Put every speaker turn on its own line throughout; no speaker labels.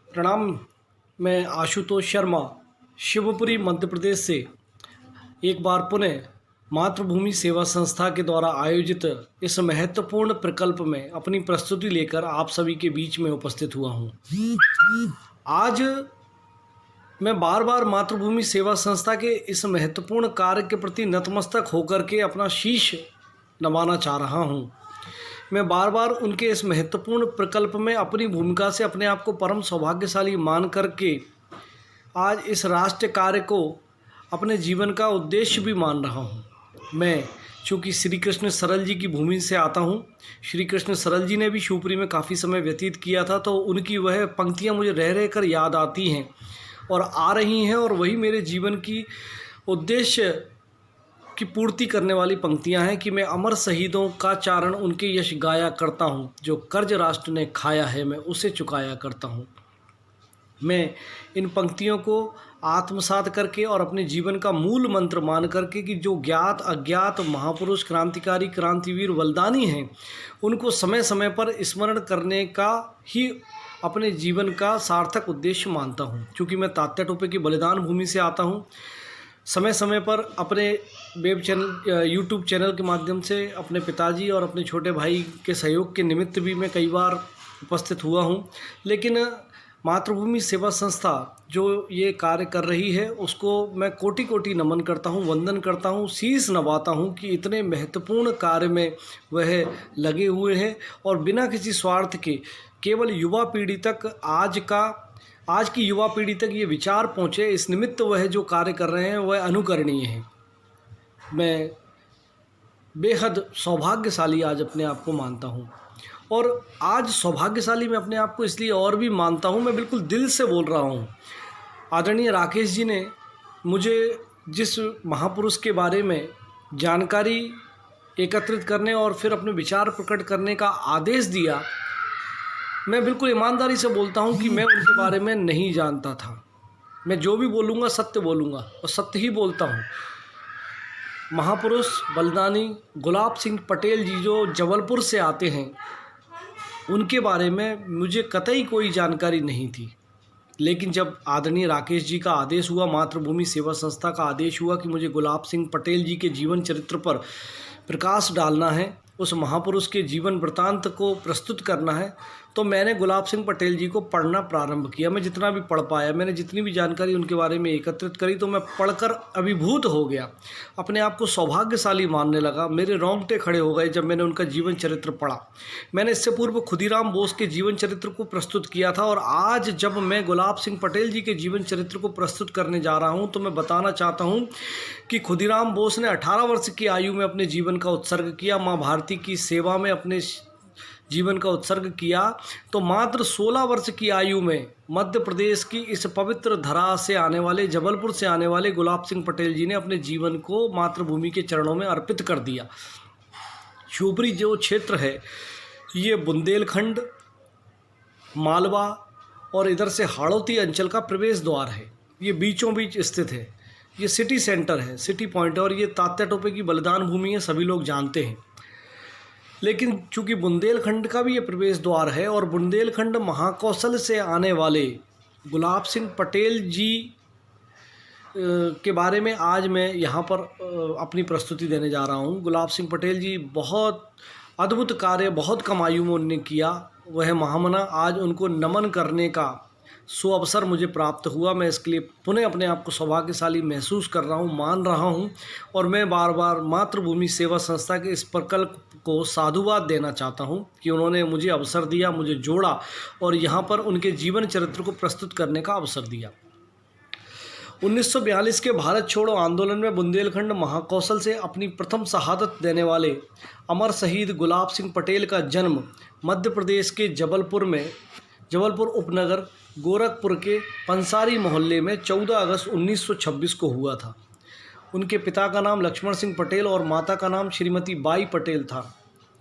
प्रणाम। मैं आशुतोष शर्मा शिवपुरी मध्य प्रदेश से एक बार पुनः मातृभूमि सेवा संस्था के द्वारा आयोजित इस महत्वपूर्ण प्रकल्प में अपनी प्रस्तुति लेकर आप सभी के बीच में उपस्थित हुआ हूँ। आज मैं बार बार मातृभूमि सेवा संस्था के इस महत्वपूर्ण कार्य के प्रति नतमस्तक होकर के अपना शीश नवाना चाह रहा हूँ। मैं बार बार उनके इस महत्वपूर्ण प्रकल्प में अपनी भूमिका से अपने आप को परम सौभाग्यशाली मान करके आज इस राष्ट्र कार्य को अपने जीवन का उद्देश्य भी मान रहा हूँ। मैं चूँकि श्री कृष्ण सरल जी की भूमि से आता हूँ, श्री कृष्ण सरल जी ने भी शिवपुरी में काफ़ी समय व्यतीत किया था, तो उनकी वह पंक्तियाँ मुझे रह रह कर याद आती हैं और आ रही हैं, और वही मेरे जीवन की उद्देश्य की पूर्ति करने वाली पंक्तियां हैं कि मैं अमर शहीदों का चारण उनके यश गाया करता हूं, जो कर्ज राष्ट्र ने खाया है मैं उसे चुकाया करता हूं। मैं इन पंक्तियों को आत्मसात करके और अपने जीवन का मूल मंत्र मान करके कि जो ज्ञात अज्ञात महापुरुष क्रांतिकारी क्रांतिवीर बलिदानी हैं उनको समय समय पर स्मरण करने का ही अपने जीवन का सार्थक उद्देश्य मानता हूँ। क्योंकि मैं तात्या टोपे की बलिदान भूमि से आता हूँ, समय समय पर अपने वेब चैनल यूट्यूब चैनल के माध्यम से अपने पिताजी और अपने छोटे भाई के सहयोग के निमित्त भी मैं कई बार उपस्थित हुआ हूं। लेकिन मातृभूमि सेवा संस्था जो ये कार्य कर रही है उसको मैं कोटि कोटि नमन करता हूं, वंदन करता हूं, शीश नवाता हूं कि इतने महत्वपूर्ण कार्य में वह लगे हुए हैं और बिना किसी स्वार्थ के केवल युवा पीढ़ी तक आज की युवा पीढ़ी तक ये विचार पहुँचे, इस निमित्त वह जो कार्य कर रहे हैं वह अनुकरणीय है। मैं बेहद सौभाग्यशाली आज अपने आप को मानता हूँ, और आज सौभाग्यशाली मैं अपने आप को इसलिए और भी मानता हूँ, मैं बिल्कुल दिल से बोल रहा हूँ। आदरणीय राकेश जी ने मुझे जिस महापुरुष के बारे में जानकारी एकत्रित करने और फिर अपने विचार प्रकट करने का आदेश दिया, मैं बिल्कुल ईमानदारी से बोलता हूँ कि मैं उनके बारे में नहीं जानता था। मैं जो भी बोलूँगा सत्य बोलूँगा और सत्य ही बोलता हूँ। महापुरुष बलिदानी गुलाब सिंह पटेल जी जो जबलपुर से आते हैं, उनके बारे में मुझे कतई कोई जानकारी नहीं थी। लेकिन जब आदरणीय राकेश जी का आदेश हुआ, मातृभूमि सेवा संस्था का आदेश हुआ कि मुझे गुलाब सिंह पटेल जी के जीवन चरित्र पर प्रकाश डालना है, उस महापुरुष के जीवन वृतांत को प्रस्तुत करना है, तो मैंने गुलाब सिंह पटेल जी को पढ़ना प्रारंभ किया। मैं जितना भी पढ़ पाया, मैंने जितनी भी जानकारी उनके बारे में एकत्रित करी, तो मैं पढ़कर अभिभूत हो गया, अपने आप को सौभाग्यशाली मानने लगा। मेरे रोंगटे खड़े हो गए जब मैंने उनका जीवन चरित्र पढ़ा। मैंने इससे पूर्व खुदीराम बोस के जीवन चरित्र को प्रस्तुत किया था, और आज जब मैं गुलाब सिंह पटेल जी के जीवन चरित्र को प्रस्तुत करने जा रहा हूँ तो मैं बताना चाहता हूँ कि खुदीराम बोस ने 18 वर्ष की आयु में अपने जीवन का उत्सर्ग किया, माँ भारती की सेवा में अपने जीवन का उत्सर्ग किया, तो मात्र 16 वर्ष की आयु में मध्य प्रदेश की इस पवित्र धरा से आने वाले, जबलपुर से आने वाले गुलाब सिंह पटेल जी ने अपने जीवन को मातृभूमि के चरणों में अर्पित कर दिया। शिवपुरी जो क्षेत्र है ये बुंदेलखंड, मालवा और इधर से हाड़ौती अंचल का प्रवेश द्वार है। ये बीचों बीच स्थित है, ये सिटी सेंटर है, सिटी पॉइंट है, और ये तात्या टोपे की बलिदान भूमि है, सभी लोग जानते हैं। लेकिन चूंकि बुंदेलखंड का भी ये प्रवेश द्वार है और बुंदेलखंड महाकौशल से आने वाले गुलाब सिंह पटेल जी के बारे में आज मैं यहाँ पर अपनी प्रस्तुति देने जा रहा हूँ। गुलाब सिंह पटेल जी बहुत अद्भुत कार्य बहुत कम आयु में उन्होंने किया, वह महामना। आज उनको नमन करने का अवसर मुझे प्राप्त हुआ। मैं इसके लिए पुनः अपने आप को सौभाग्यशाली महसूस कर रहा हूँ, मान रहा हूँ, और मैं बार बार मातृभूमि सेवा संस्था के इस प्रकल्प को साधुवाद देना चाहता हूँ कि उन्होंने मुझे अवसर दिया, मुझे जोड़ा और यहाँ पर उनके जीवन चरित्र को प्रस्तुत करने का अवसर दिया। 1942 के भारत छोड़ो आंदोलन में बुंदेलखंड महाकौशल से अपनी प्रथम शहादत देने वाले अमर शहीद गुलाब सिंह पटेल का जन्म मध्य प्रदेश के जबलपुर उपनगर गोरखपुर के पंसारी मोहल्ले में 14 अगस्त 1926 को हुआ था। उनके पिता का नाम लक्ष्मण सिंह पटेल और माता का नाम श्रीमती बाई पटेल था।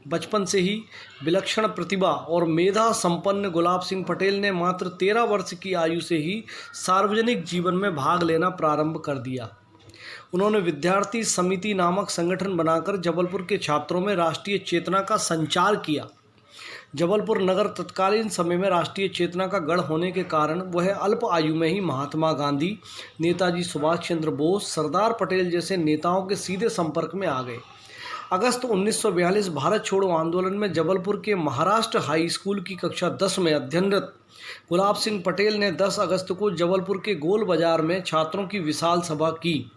बचपन से ही विलक्षण प्रतिभा और मेधा संपन्न गुलाब सिंह पटेल ने मात्र 13 वर्ष की आयु से ही सार्वजनिक जीवन में भाग लेना प्रारंभ कर दिया। उन्होंने विद्यार्थी समिति नामक संगठन बनाकर जबलपुर के छात्रों में राष्ट्रीय चेतना का संचार किया। जबलपुर नगर तत्कालीन समय में राष्ट्रीय चेतना का गढ़ होने के कारण वह अल्प आयु में ही महात्मा गांधी, नेताजी सुभाष चंद्र बोस, सरदार पटेल जैसे नेताओं के सीधे संपर्क में आ गए। अगस्त 1942 भारत छोड़ो आंदोलन में जबलपुर के महाराष्ट्र हाई स्कूल की कक्षा 10 में अध्ययनरत गुलाब सिंह पटेल ने 10 अगस्त को जबलपुर के गोल बाजार में छात्रों की विशाल सभा की।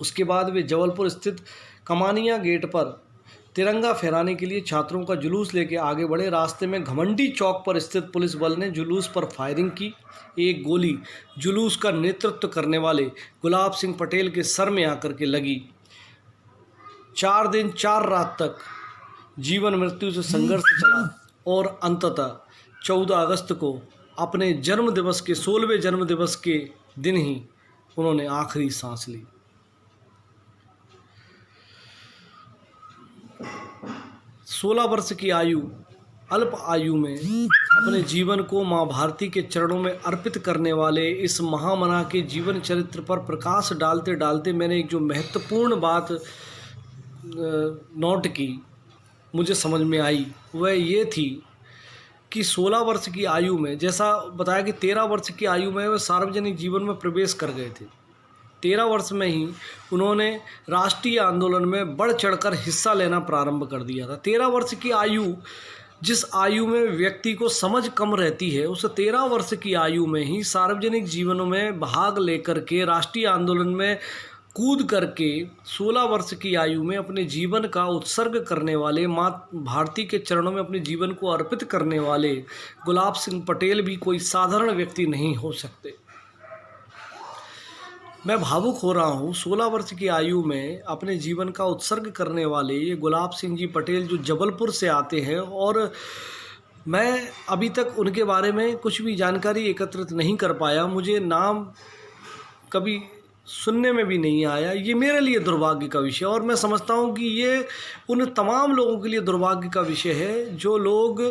उसके बाद वे जबलपुर स्थित कमानिया गेट पर तिरंगा फहराने के लिए छात्रों का जुलूस लेके आगे बढ़े। रास्ते में घमंडी चौक पर स्थित पुलिस बल ने जुलूस पर फायरिंग की। एक गोली जुलूस का नेतृत्व करने वाले गुलाब सिंह पटेल के सर में आकर के लगी। 4 दिन 4 रात तक जीवन मृत्यु से संघर्ष चला और अंततः 14 अगस्त को अपने जन्म दिवस के 16वें जन्म दिवस के दिन ही उन्होंने आखिरी सांस ली। 16 वर्ष की आयु, अल्प आयु में अपने जीवन को माँ भारती के चरणों में अर्पित करने वाले इस महामना के जीवन चरित्र पर प्रकाश डालते डालते मैंने एक जो महत्वपूर्ण बात नोट की, मुझे समझ में आई, वह ये थी कि 16 वर्ष की आयु में, जैसा बताया कि 13 वर्ष की आयु में वे सार्वजनिक जीवन में प्रवेश कर गए थे। 13 वर्ष में ही उन्होंने राष्ट्रीय आंदोलन में बढ़ चढ़कर हिस्सा लेना प्रारंभ कर दिया था। 13 वर्ष की आयु, जिस आयु में व्यक्ति को समझ कम रहती है, उस 13 वर्ष की आयु में ही सार्वजनिक जीवनों में भाग लेकर के राष्ट्रीय आंदोलन में कूद करके 16 वर्ष की आयु में अपने जीवन का उत्सर्ग करने वाले, माँ भारती के चरणों में अपने जीवन को अर्पित करने वाले गुलाब सिंह पटेल भी कोई साधारण व्यक्ति नहीं हो सकते। मैं भावुक हो रहा हूँ। 16 वर्ष की आयु में अपने जीवन का उत्सर्ग करने वाले ये गुलाब सिंह जी पटेल जो जबलपुर से आते हैं, और मैं अभी तक उनके बारे में कुछ भी जानकारी एकत्रित नहीं कर पाया। मुझे नाम कभी सुनने में भी नहीं आया। ये मेरे लिए दुर्भाग्य का विषय, और मैं समझता हूँ कि ये उन तमाम लोगों के लिए दुर्भाग्य का विषय है जो लोग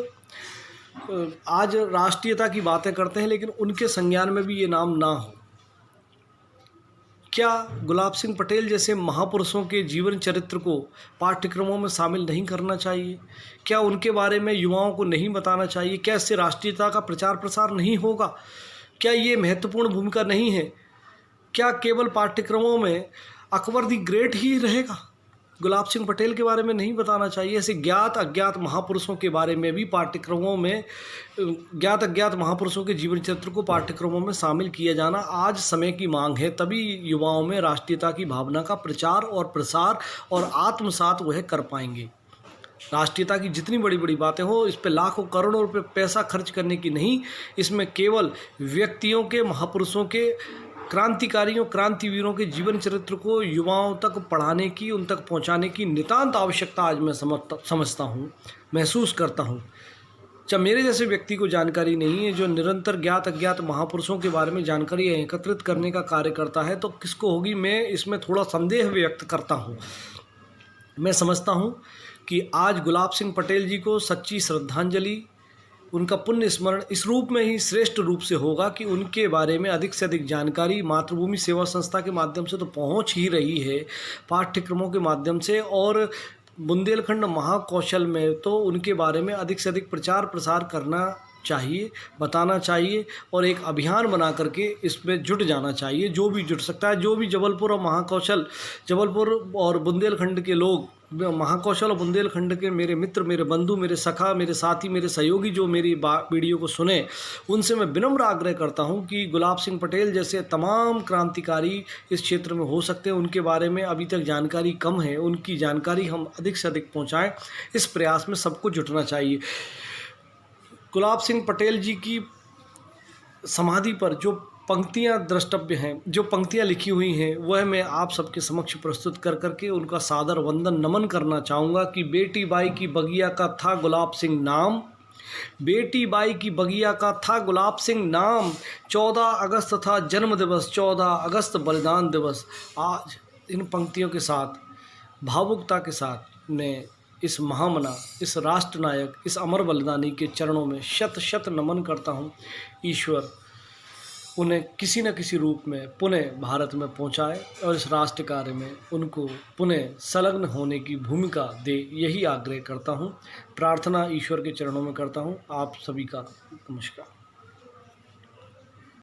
आज राष्ट्रीयता की बातें करते हैं लेकिन उनके संज्ञान में भी ये नाम ना हो। क्या गुलाब सिंह पटेल जैसे महापुरुषों के जीवन चरित्र को पाठ्यक्रमों में शामिल नहीं करना चाहिए? क्या उनके बारे में युवाओं को नहीं बताना चाहिए? क्या इससे राष्ट्रीयता का प्रचार प्रसार नहीं होगा? क्या ये महत्वपूर्ण भूमिका नहीं है? क्या केवल पाठ्यक्रमों में अकबर दी ग्रेट ही रहेगा? गुलाब सिंह पटेल के बारे में नहीं बताना चाहिए? ऐसे ज्ञात अज्ञात महापुरुषों के बारे में भी पाठ्यक्रमों में, ज्ञात अज्ञात महापुरुषों के जीवन चरित्र को पाठ्यक्रमों में शामिल किया जाना आज समय की मांग है। तभी युवाओं में राष्ट्रीयता की भावना का प्रचार और प्रसार और आत्मसात वह कर पाएंगे। राष्ट्रीयता की जितनी बड़ी बड़ी बातें हो, इस पे लाखों करोड़ों रुपये पैसा खर्च करने की नहीं, इसमें केवल व्यक्तियों के, महापुरुषों के, क्रांतिकारियों, क्रांतिवीरों के जीवन चरित्र को युवाओं तक पढ़ाने की, उन तक पहुंचाने की नितांत आवश्यकता आज मैं समझता हूं, महसूस करता हूं। जब मेरे जैसे व्यक्ति को जानकारी नहीं है, जो निरंतर ज्ञात अज्ञात महापुरुषों के बारे में जानकारी एकत्रित करने का कार्य करता है, तो किसको होगी? मैं इसमें थोड़ा संदेह व्यक्त करता हूँ। मैं समझता हूँ कि आज गुलाब सिंह पटेल जी को सच्ची श्रद्धांजलि, उनका पुण्य स्मरण इस रूप में ही श्रेष्ठ रूप से होगा कि उनके बारे में अधिक से अधिक जानकारी मातृभूमि सेवा संस्था के माध्यम से तो पहुंच ही रही है, पाठ्यक्रमों के माध्यम से, और बुंदेलखंड महाकौशल में तो उनके बारे में अधिक से अधिक प्रचार प्रसार करना चाहिए, बताना चाहिए, और एक अभियान बना करके इसमें जुट जाना चाहिए। जो भी जुट सकता है, जो भी जबलपुर और महाकौशल, जबलपुर और बुंदेलखंड के लोग, महाकौशल और बुंदेलखंड के मेरे मित्र, मेरे बंधु, मेरे सखा, मेरे साथी, मेरे सहयोगी जो मेरी वीडियो को सुने, उनसे मैं विनम्र आग्रह करता हूं कि गुलाब सिंह पटेल जैसे तमाम क्रांतिकारी इस क्षेत्र में हो सकते हैं, उनके बारे में अभी तक जानकारी कम है, उनकी जानकारी हम अधिक से अधिक पहुंचाएं। इस प्रयास में सबको जुटना चाहिए। गुलाब सिंह पटेल जी की समाधि पर जो पंक्तियां द्रष्टव्य हैं, जो पंक्तियां लिखी हुई हैं, वह मैं आप सबके समक्ष प्रस्तुत कर करके उनका सादर वंदन नमन करना चाहूँगा कि बेटी बाई की बगिया का था गुलाब सिंह नाम, बेटी बाई की बगिया का था गुलाब सिंह नाम, 14 अगस्त था जन्म दिवस, 14 अगस्त बलिदान दिवस। आज इन पंक्तियों के साथ, भावुकता के साथ मैं इस महामना, इस राष्ट्रनायक, इस अमर बलिदानी के चरणों में शत शत नमन करता हूँ। ईश्वर उन्हें किसी न किसी रूप में पुनः भारत में पहुंचाए और इस राष्ट्र कार्य में उनको पुनः संलग्न होने की भूमिका दे, यही आग्रह करता हूं। प्रार्थना ईश्वर के चरणों में करता हूं। आप सभी का नमस्कार।